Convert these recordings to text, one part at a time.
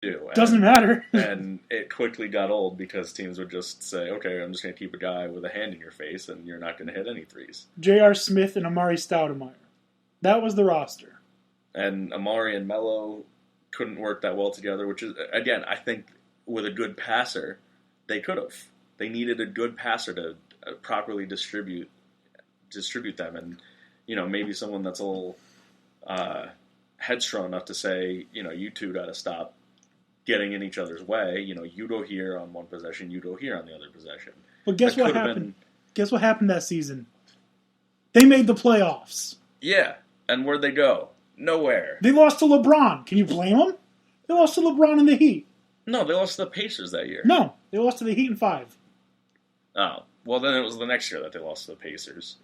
do. Doesn't matter. And it quickly got old because teams would just say, okay, I'm just going to keep a guy with a hand in your face and you're not going to hit any threes. J.R. Smith and Amari Stoudemire. That was the roster. And Amari and Melo couldn't work that well together, which is, again, I think with a good passer, they could have. They needed a good passer to properly distribute them. And, maybe someone that's a little headstrong enough to say, you two got to stop getting in each other's way. You go here on one possession, you go here on the other possession. But guess what happened? Guess what happened that season? They made the playoffs. Yeah, and where'd they go? Nowhere. They lost to LeBron. Can you blame them? They lost to LeBron and the Heat. No, they lost to the Pacers that year. No, they lost to the Heat in 5. Oh, well then it was the next year that they lost to the Pacers.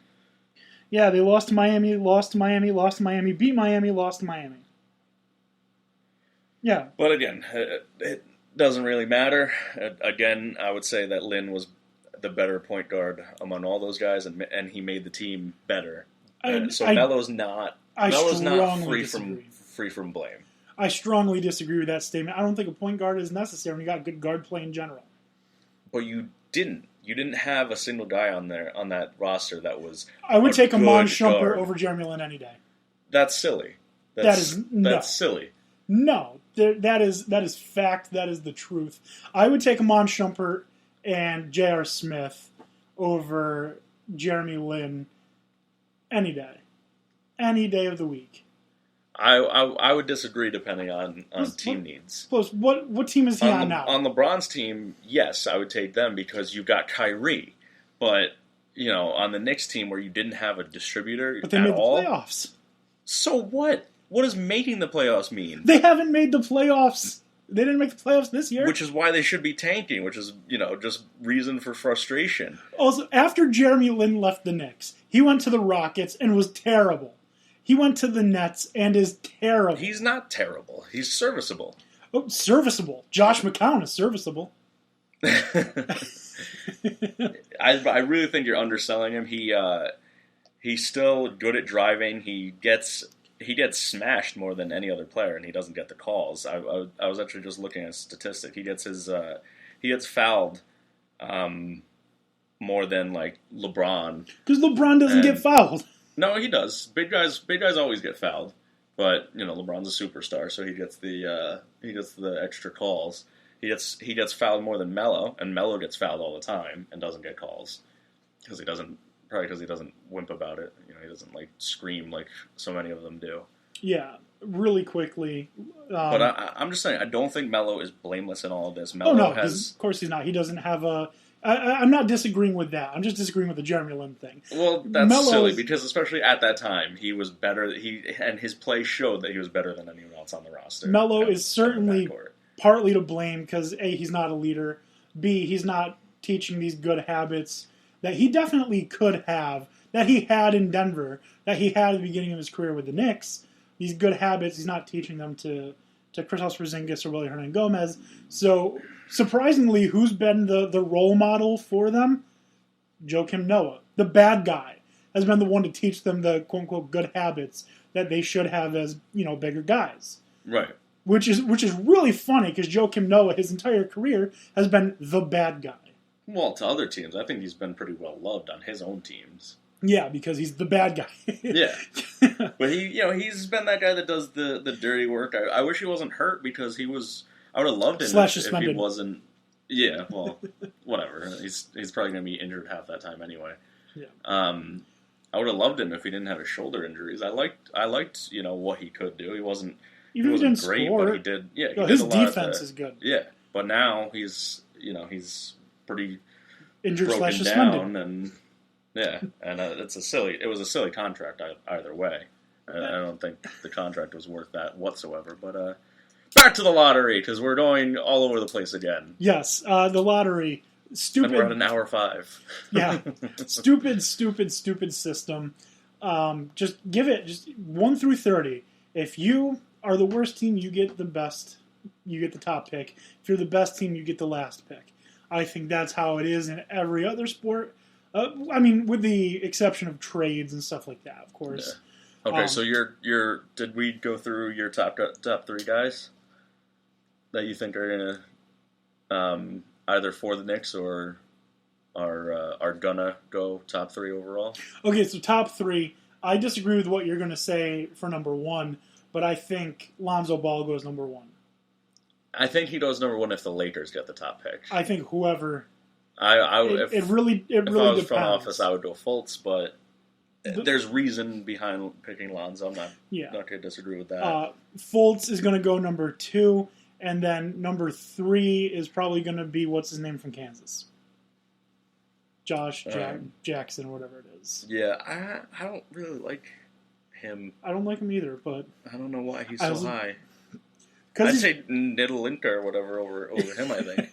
Yeah, they lost to Miami, lost to Miami, lost to Miami, beat Miami, lost to Miami. Yeah. But again, it doesn't really matter. Again, I would say that Lin was the better point guard among all those guys, and he made the team better. So Melo's not free from blame. I strongly disagree with that statement. I don't think a point guard is necessary when you got good guard play in general. But you didn't. You didn't have a single guy on that roster that was. I would take Amon Shumpert over Jeremy Lin any day. That's silly. That's silly. No, that is fact. That is the truth. I would take Amon Shumpert and J.R. Smith over Jeremy Lin any day of the week. I would disagree depending on team needs. Plus, what team is he on now? On LeBron's team, yes, I would take them because you've got Kyrie. But, on the Knicks team where you didn't have a distributor but they made the playoffs. So what? What does making the playoffs mean? They haven't made the playoffs. They didn't make the playoffs this year. Which is why they should be tanking, which is, just reason for frustration. Also, after Jeremy Lin left the Knicks, he went to the Rockets and was terrible. He went to the Nets and is terrible. He's not terrible. He's serviceable. Oh, serviceable. Josh McCown is serviceable. I really think you're underselling him. He's still good at driving. He gets smashed more than any other player, and he doesn't get the calls. I was actually just looking at a statistic. He gets fouled more than like LeBron. Because LeBron doesn't get fouled. No, he does. Big guys always get fouled, but LeBron's a superstar, so he gets the extra calls. He gets fouled more than Melo, and Melo gets fouled all the time and doesn't get calls because he doesn't wimp about it. He doesn't like scream like so many of them do. Yeah, really quickly. But I'm just saying, I don't think Melo is blameless in all of this. Melo of course he's not. He doesn't have a. I'm not disagreeing with that. I'm just disagreeing with the Jeremy Lin thing. Well, that's silly because especially at that time, he was better. And his play showed that he was better than anyone else on the roster. Melo is certainly partly to blame because A, he's not a leader. B, he's not teaching these good habits that he definitely could have, that he had in Denver, that he had at the beginning of his career with the Knicks. These good habits, he's not teaching them to Kristaps Porzingis or Willie Hernangomez. So, surprisingly, who's been the role model for them? Joakim Noah, the bad guy, has been the one to teach them the quote-unquote good habits that they should have as, bigger guys. Right. Which is really funny because Joakim Noah, his entire career, has been the bad guy. Well, to other teams, I think he's been pretty well loved on his own teams. Yeah, because he's the bad guy. Yeah, but he's been that guy that does the dirty work. I wish he wasn't hurt because he was. I would have loved him if he wasn't. Yeah, well, whatever. He's probably going to be injured half that time anyway. Yeah. I would have loved him if he didn't have his shoulder injuries. I liked what he could do. He wasn't great, score. But he did. Yeah, he his did a lot defense is good. Yeah, but now he's pretty injured / broken suspended. down and. Yeah, and it was a silly contract either way. I don't think the contract was worth that whatsoever. But back to the lottery, because we're going all over the place again. Yes, the lottery. Stupid. And we're at an hour 5. Yeah. Stupid system. Just give it 1 through 30. If you are the worst team, you get the best. You get the top pick. If you're the best team, you get the last pick. I think that's how it is in every other sport. With the exception of trades and stuff like that, of course. Yeah. Okay, so did we go through your top 3 guys? that you think are gonna either for the Knicks or are gonna go top 3 overall? Okay, so top 3. I disagree with what you're going to say for number 1, but I think Lonzo Ball goes number 1. I think he goes number 1 if the Lakers get the top pick. I think whoever. It really if I was depends. front office, I would go Fultz, but there's reason behind picking Lonzo. I'm not going to disagree with that. Fultz is going to go number 2, and then number 3 is probably going to be what's his name from Kansas. Josh Jackson, whatever it is. Yeah, I don't really like him. I don't like him either, but I don't know why he's so high. I'd say Nidalinka or whatever over him, I think.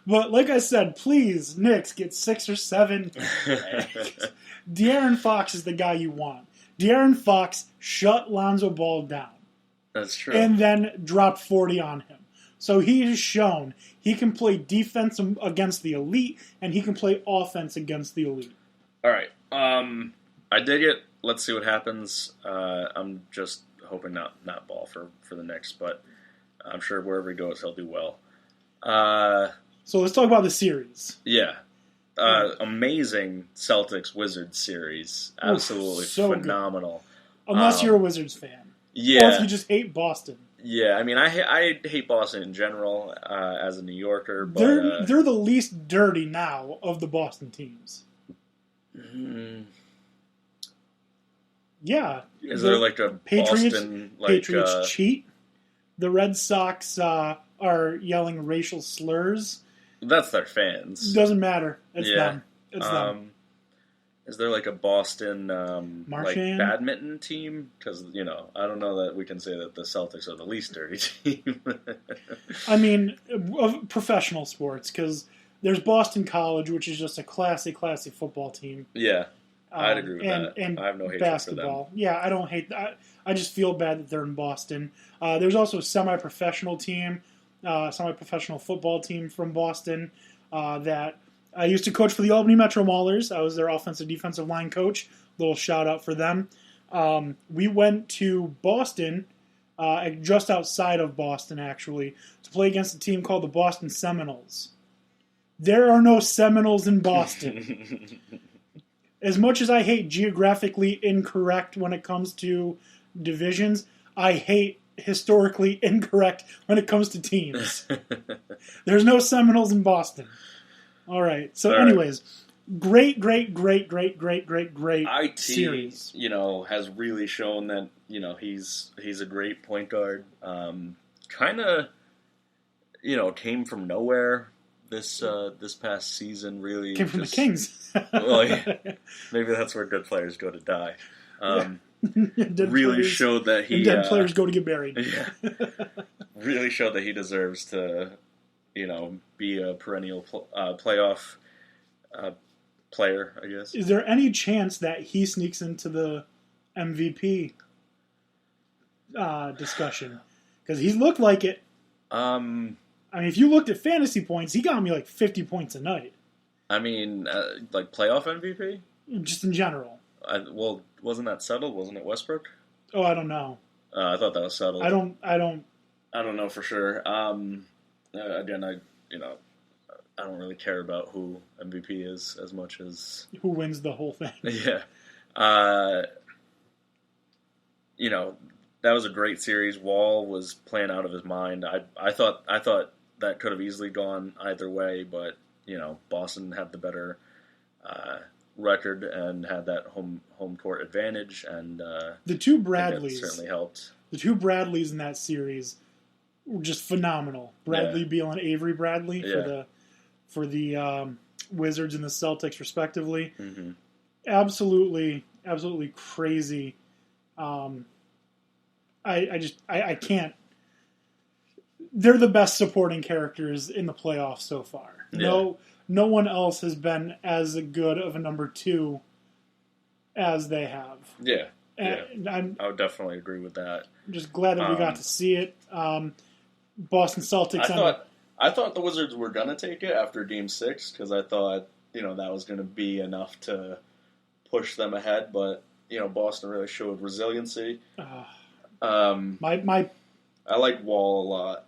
But like I said, please, Knicks, get 6 or 7. De'Aaron Fox is the guy you want. De'Aaron Fox shut Lonzo Ball down. That's true. And then dropped 40 on him. So he has shown he can play defense against the elite, and he can play offense against the elite. All right. I dig it. Let's see what happens. I'm just hoping not Ball for the Knicks, but I'm sure wherever he goes, he'll do well. So let's talk about the series. Yeah. Amazing Celtics-Wizards series. Absolutely so phenomenal. Good. Unless you're a Wizards fan. Yeah. Or if you just hate Boston. Yeah, I mean, I hate Boston in general as a New Yorker. But, they're the least dirty now of the Boston teams. Yeah. Is there like a Boston... Patriots cheat. The Red Sox are yelling racial slurs. That's their fans. Doesn't matter. It's them. It's them. Is there like a Boston like badminton team? Because I don't know that we can say that the Celtics are the least dirty team. I mean, of professional sports, because there's Boston College, which is just a classic football team. Yeah, I'd agree with that. And I have no hatred basketball. for them. Yeah, I don't hate that. I just feel bad that they're in Boston. There's also a semi-professional team, semi-professional football team from Boston that I used to coach for the Albany Metro Maulers. I was their offensive defensive line coach. Little shout out for them. We went to Boston, just outside of Boston actually, to play against a team called the Boston Seminoles. There are no Seminoles in Boston. As much as I hate geographically incorrect when it comes to divisions, I hate historically incorrect when it comes to teams. There's no Seminoles in Boston. All right. So, anyways, great IT, series. Has really shown that he's a great point guard. Kind of, came from nowhere this past season. Really came from the Kings. Well, yeah, maybe that's where good players go to die. Really showed that he dead players go to get buried. Yeah, really showed that he deserves to. Be a perennial playoff player, I guess. Is there any chance that he sneaks into the MVP discussion? Because he's looked like it. I mean, if you looked at fantasy points, he got me like 50 points a night. I mean, like playoff MVP? Just in general. Well, wasn't that settled? Wasn't it Westbrook? Oh, I don't know. I thought that was settled. I don't know for sure. Again, I don't really care about who MVP is as much as who wins the whole thing. Yeah, that was a great series. Wall was playing out of his mind. I thought that could have easily gone either way, but Boston had the better record and had that home court advantage, and the two Bradleys certainly helped. The two Bradleys in that series were just phenomenal. Bradley Beal and Avery Bradley for the Wizards and the Celtics respectively. Mm-hmm. Absolutely crazy. I can't. They're the best supporting characters in the playoffs so far. Yeah. No one else has been as good of a number 2 as they have. Yeah. I would definitely agree with that. I'm just glad that we got to see it. Boston Celtics. I thought the Wizards were gonna take it after Game 6 because I thought that was gonna be enough to push them ahead, but Boston really showed resiliency. I like Wall a lot.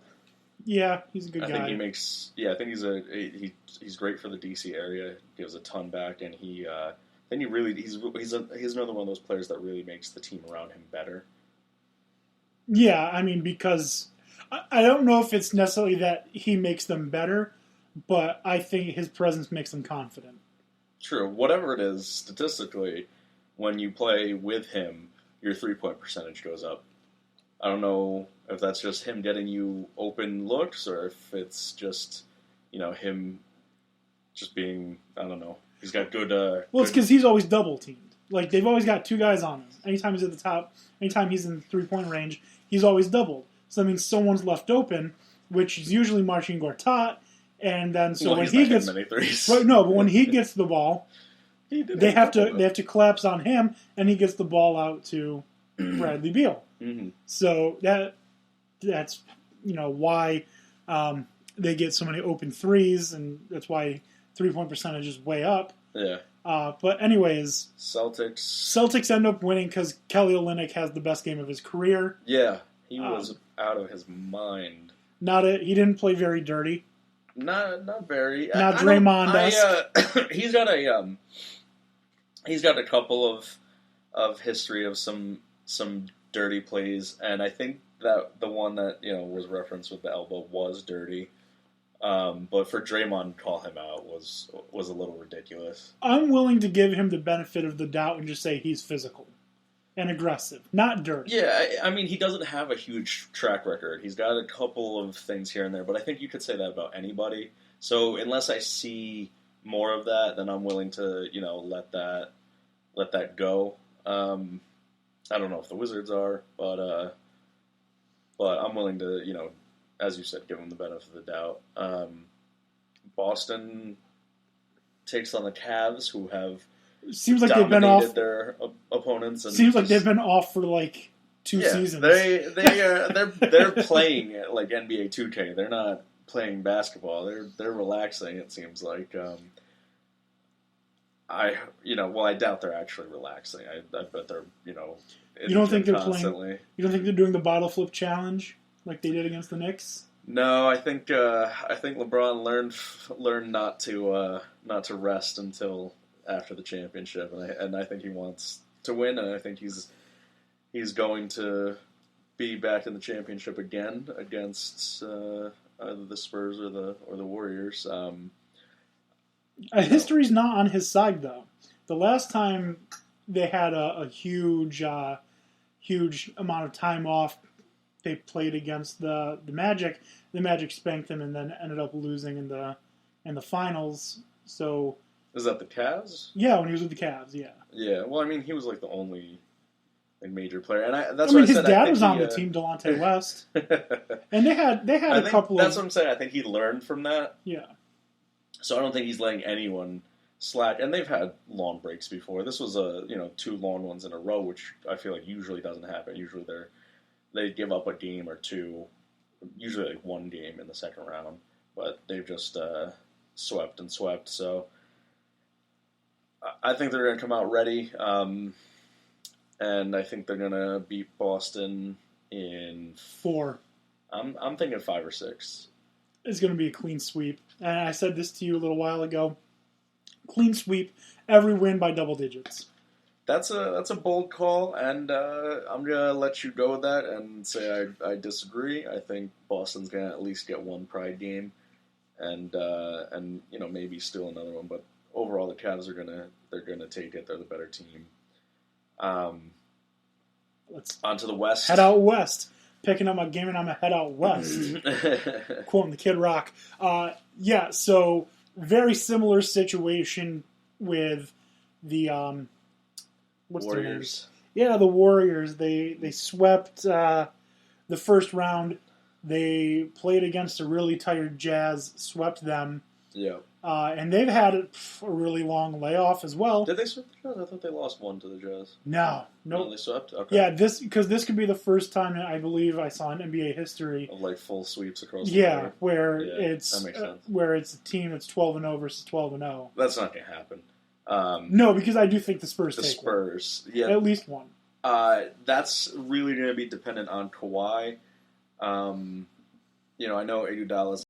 Yeah, he's a good guy. I think he makes. Yeah, I think he's great for the DC area. Gives a ton back, and he's another one of those players that really makes the team around him better. Yeah, I mean, because I don't know if it's necessarily that he makes them better, but I think his presence makes them confident. True. Whatever it is, statistically, when you play with him, your 3-point percentage goes up. I don't know if that's just him getting you open looks or if it's just, him just being, I don't know. He's got good... Well, it's because he's always double-teamed. Like, they've always got two guys on him. Anytime he's at the top, anytime he's in 3-point range, he's always doubled. So that means someone's left open, which is usually Marcin Gortat, and then when he gets... Right, no, but when he gets the ball, they have to collapse on him, and he gets the ball out to Bradley Beal. Mm-hmm. So that's why they get so many open threes, and that's why 3-point percentage is way up. Yeah. But anyways, Celtics end up winning because Kelly Olynyk has the best game of his career. Yeah, he was out of his mind. He didn't play very dirty. Not very. Not Draymond-esque. He's got a couple of history of some dirty plays, and I think that the one that was referenced with the elbow was dirty. But for Draymond to call him out was a little ridiculous. I'm willing to give him the benefit of the doubt and just say he's physical and aggressive, not dirty. Yeah, I mean, he doesn't have a huge track record. He's got a couple of things here and there, but I think you could say that about anybody. So unless I see more of that, then I'm willing to let that go. I don't know if the Wizards are, but I'm willing to as you said, give him the benefit of the doubt. Boston takes on the Cavs, who have seems like they've been off their opponents. And seems like they've been off for like 2 seasons. They're playing like NBA 2K. They're not playing basketball. They're relaxing. It seems like. I doubt they're actually relaxing. I bet they're You don't think they're constantly playing? You don't think they're doing the bottle flip challenge like they did against the Knicks? No, I think LeBron learned not to rest until after the championship, and I think he wants to win, and I think he's going to be back in the championship again against either the Spurs or the Warriors. History's not on his side, though. The last time they had a huge amount of time off, they played against the Magic. The Magic spanked them and then ended up losing in the finals. So is that the Cavs? Yeah, when he was with the Cavs. Yeah. Yeah. Well, I mean, he was like the only major player, and his dad was on the team, Delonte West, and they had a couple. That's what I'm saying. I think he learned from that. Yeah. So I don't think he's letting anyone slack. And they've had long breaks before. This was 2 long ones in a row, which I feel like usually doesn't happen. Usually they give up a game or two, usually like 1 game in the second round. But they've just swept and swept. So I think they're going to come out ready. And I think they're going to beat Boston in 4. I'm thinking 5 or 6. It's going to be a clean sweep. And I said this to you a little while ago. Clean sweep, every win by double digits. That's a bold call, and I'm gonna let you go with that and say I disagree. I think Boston's gonna at least get 1 pride game, and maybe still another one. But overall, the Cavs they're gonna take it. They're the better team. Let's on to the West. Head out west. Picking up my game and I'm a head out west. Quoting the Kid Rock. So very similar situation with the Warriors. The Warriors. They swept the first round. They played against a really tired Jazz, swept them. Yeah. And they've had a really long layoff as well. Did they sweep the Jazz? I thought they lost 1 to the Jazz. No. They swept? Okay. Yeah, this could be the first time I believe I saw in NBA history of like full sweeps across the board. Where it's where it's a team that's 12-0 versus 12-0. That's not going to happen. No, because I do think the Spurs take Spurs, one. At least 1. That's really going to be dependent on Kawhi. I know Iguodala